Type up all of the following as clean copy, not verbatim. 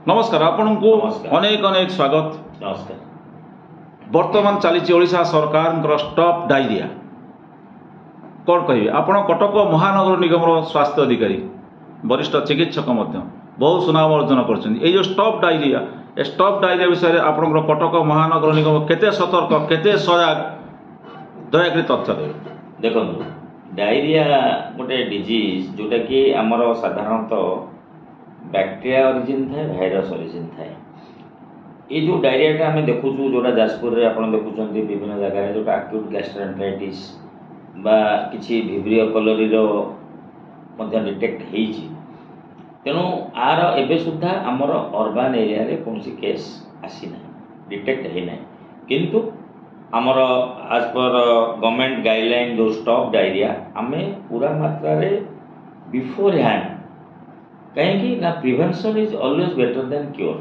नमस्कार आपण को नमस्कार। अनेक अनेक स्वागत। नमस्कार। वर्तमान चली ओडिशा सरकार स्टॉप डायरिया कौन कहे आपण कटक महानगर निगम स्वास्थ्य अधिकारी वरिष्ठ चिकित्सक बहुत सुनाम अर्जन कर स्टॉप डायरिया स्टॉप डायरिया विषय में आपण कटक महानगर निगम केते सतर्क केते सजग दयाकोरी तथ्य देवे। देखो डायरिया गोटे डिजीज जोटा कि आमर साधारणतः बैक्टेरिया ओरिजिन थाए भाइरस ओरिजिन थाए। ये जो डायरिया आम देखु जोटा जाजपुर में आप देखुं विभिन्न जगह जोटा एक्यूट गैस्ट्रोएंटेराइटिस बा किसी भिब्रियो कलोरीरो डिटेक्ट होती तेणु आर एबे सुधा आमर अर्बान एरिया रे कौन केस आसीना डिटेक्ट होना किंतु आमर आज पर गवर्नमेंट गाइडलाइन जो स्टॉप डायरिया आम पूरा मात्रा रे बिफोर हैंड कहीं ना prevention is always better than cure.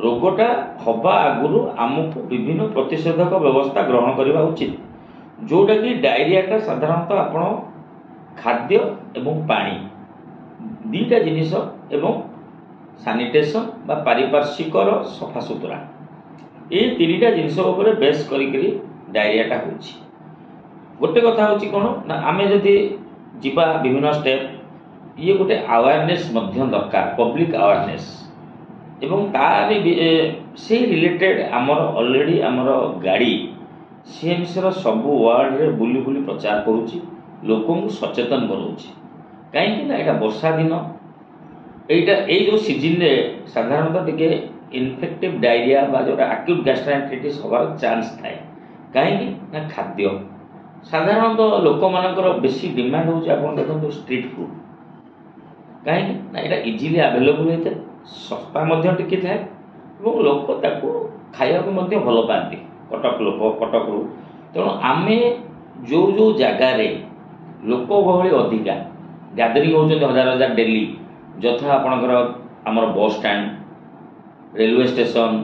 रोगटा हवा आगुरु आमको विभिन्न प्रतिषेधक व्यवस्था ग्रहण करने उचित जोटा कि डायरिया साधारणतः आपण खाद्य एवं पानी दीटा जिनिस एवं सैनिटेशन बा पारिपार्श्विक सफा सुतरा ये तीनटा जिनिस उपर बेस करी डायरियाटा होची। गोटे कथा होची कोन ना आमे जदि जिबा विभिन्न स्टेप ये गोटे अवेयरनेस दरकार पब्लिक अवेयरनेस एवं तार से रिलेटेड आमर ऑलरेडी आमर गाड़ी सीएमसी सबू वार्ड रे बुली बुली प्रचार करुच्ची लोक सचेतन बनाऊँच कहीं ना यहाँ वर्षा दिन यही जो सीजन रे साधारणतः टिके इन्फेक्टिव डायरिया बा जो एक्यूट गैस्ट्रोएंटेराइटिस होबार चांस थाए कहीं ना खाद्य साधारणतः लोक मानकर बेसी डिमांड होची आपण देखो स्ट्रीट फूड कहीं ना यहाँ इजिली आवेलेबल होता है सस्ता टिके थाए और लोक खाया भल पाती कटक लोक कटक तेणु आमे जो जो जगार लोक गहली अधिका गैदरिंग होती हजार हजार डेली यथा आपणकर आमर bus stand railway station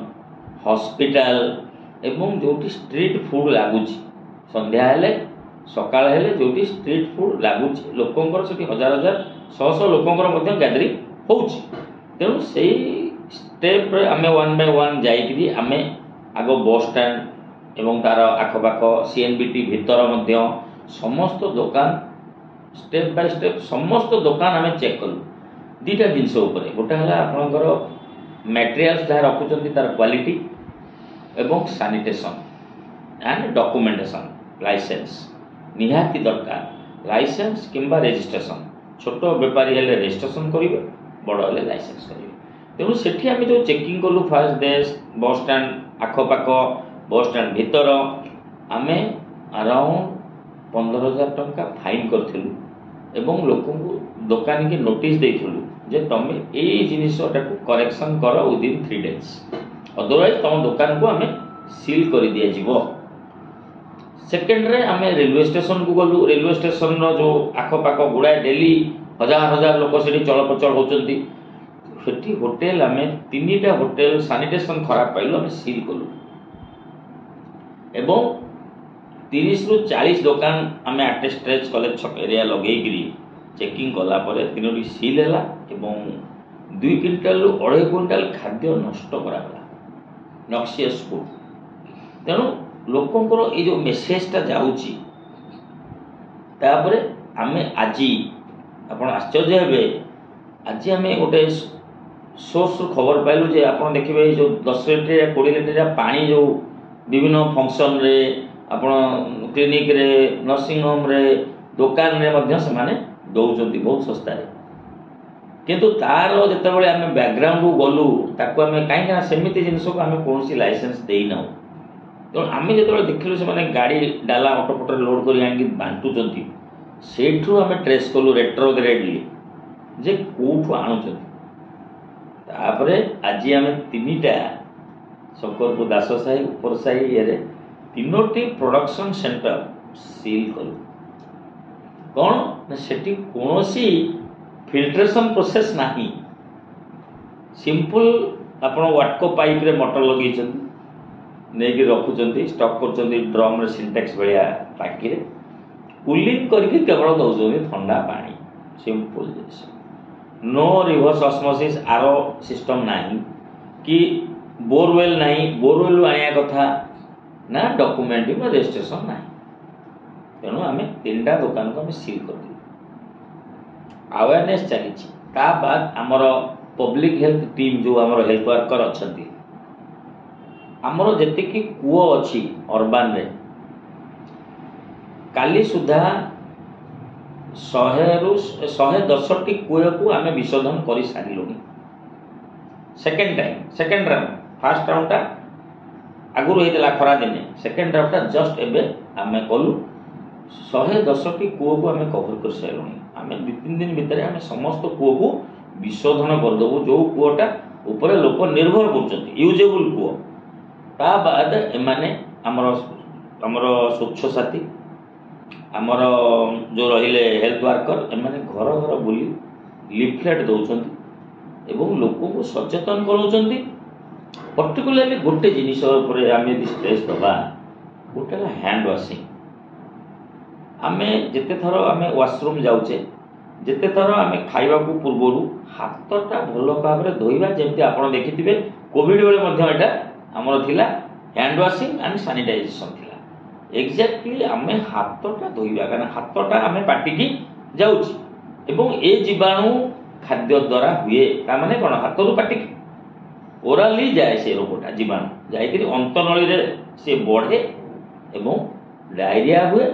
hospital एवं जो स्ट्रीट फूड लगुच संध्या हेले सकाळ हेले जो स्ट्रीट फूड लगुच लोकंकर से हजार हजार शह शह लोकंकर गैदरिंग होउची तेणु से स्टेप आमे वन बाय वन जाइकरी आमे आग बस स्टैंड एवं तार आखपाख सीएनबीटी भितर मध्य समस्त दुकान स्टेप बाय स्टेप समस्त दुकान आमे चेक कलु दीटा जिनस उपरे गोटे है आपणकर मटेरियल्स जहाँ रखुचंती तार क्वालिटी एवं सैनिटेशन एंड डॉक्यूमेंटेशन लाइसेंस निहाती दरकार लाइसेंस किंबा रजिस्ट्रेशन छोट बेपारी हेले रजिस्ट्रेशन करेंगे बड़ हेले लाइसेंस करेंगे तेणु सेठी आम जो चेकिंग कलु फास्ट देश बस स्टैंड आखपाख बस स्टैंड भितर आम अराउंड 15,000 टंका फाइन करूँ एवं लोक दुकानी की नोटिस देइथुलु जे तमे ए जिनिसटा को करेक्शन कर विदिन 3 days अदरवाइज तुम दुकान को आम सील कर दिया जीवो। सेकेंड रे आम रेलवे स्टेशन को गलु रेलवे स्टेशन रो जो आखपाख गुड़ाए डेली हजार हजार लोक से चलप्रचल होती सेठी होटेल आम 3टा होटेल सैनिटेशन खराब पाइलु आम सील कलु एवं 30 रु 40 दुकान आम आटे स्ट्रेच कॉलेज छक एरिया लगेगी चेकिंग कला 3टी सील है एवं 2 क्विंटाल रु 2.5 क्विंटाल खाद्य नष्ट कराला नक्सियस फूड तेणु लोकंकर ये जो मेसेजटा जाऊँगी तापर आम आज आप आश्चर्य हे आज आम गोटे सोर्स खबर पाइलु जे आप देखिए जो 10 लीटर 20 लीटर पानी जो विभिन्न फंक्शन रे आपण क्लिनिक रे नर्सिंग होम रे दुकान रे मध्य से माने दौरान बहुत सस्ता किंतु तार जिते आम बैकग्राउंड गलु ताको आम कहीं सेमती जिनस को आम कौन लाइसेंस देना तेणु आम जो देखिलु से गाड़ी डाला ऑटो फोटो लोड कर बांटुंट सेठू आम ट्रेस कलु रेट्रोग्रेडली जे कौटू आणुचंती तापर आज आम 3टा शंकरपुर दास साही उपर साही ये 3टी प्रोडक्शन सेंटर सील कलु कौन ना सेठी कौनसी फिल्ट्रेशन प्रोसेस नहीं सिंपल आपण वाटको पाइप रे मोटर लगे नहीं रखुंट स्टॉक कर ड्रम रे सिंटेक्स भाया टाकी रे कूलिंग करके केवल दौरान ठंडा पानी सिंपल जिस नो रिवर्स ऑस्मोसिस आरो सिस्टम नहीं कि बोरवेल नहीं बोरवेल आनिया कथा ना डॉक्यूमेंट भी रजिस्ट्रेशन नहीं तेणु आम 3टा दुकान को सील कर अवेयरनेस चली ता बाद आमर पब्लिक हेल्थ टीम जो आमर हेल्थ वर्कर अच्छा आमर जी कूओ अच्छी अर्बान रे काली सुधा 110टी कूए को आम विशोधन कर सारू सेकेंड राउंड फास्ट राउंडटा आगुरी होता खरा दिने सेकेंड राउंडटा जस्ट एबे आम कलु 110टी कूओ को आम कभर कर सारू आम 2-3 दिन भितर आम समस्त कूओ को विशोधन करदेबू जो कूओटा ऊपर लोक निर्भर कर यूजेबल कूओ ता बाद एमाने आमर स्वच्छ साथी आमर जो रहिले हेल्थ वर्कर एमाने घर घर बुली लिफलेट दौरान एवं लोक को सचेतन कराउछन्ती पर्टिकुलरली गोटे जिनिस उपर आम यदि स्ट्रेस दबा गोटे हैंड वाशिंग आम जिते थर आम वाशरूम जाऊे जिते थर आम खाइबा पूर्व हाथटा भल भाव धोइबा जेमती आपण देखिथिबे कोविड बेले एटा आमर थिला हैंड वाशिंग एंड सैनिटाइजेशन थिला एक्जाक्टली आम हाथटा धोइबा कारण हाथटा आम पाटिकी जाउछि एवं ए जीवाणु खाद्य द्वारा हुए ता माने कोन हाथरू पाटिकी ओराली जाए से रोगटा जीवाणु जाइकरी अंतनली रे से बढ़े एवं डायरिया हुए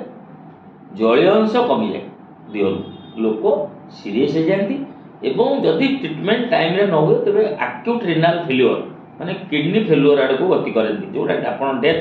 जलीय अंश कमी जाए देहरु लोक सीरीयस हो जाती एवं जदि ट्रिटमेंट टाइम रे न हुए तेरे एक्यूट रिनाल फेल्योर माने किडनी फेल्योर आड़ को गति करती जोटा आप डेथ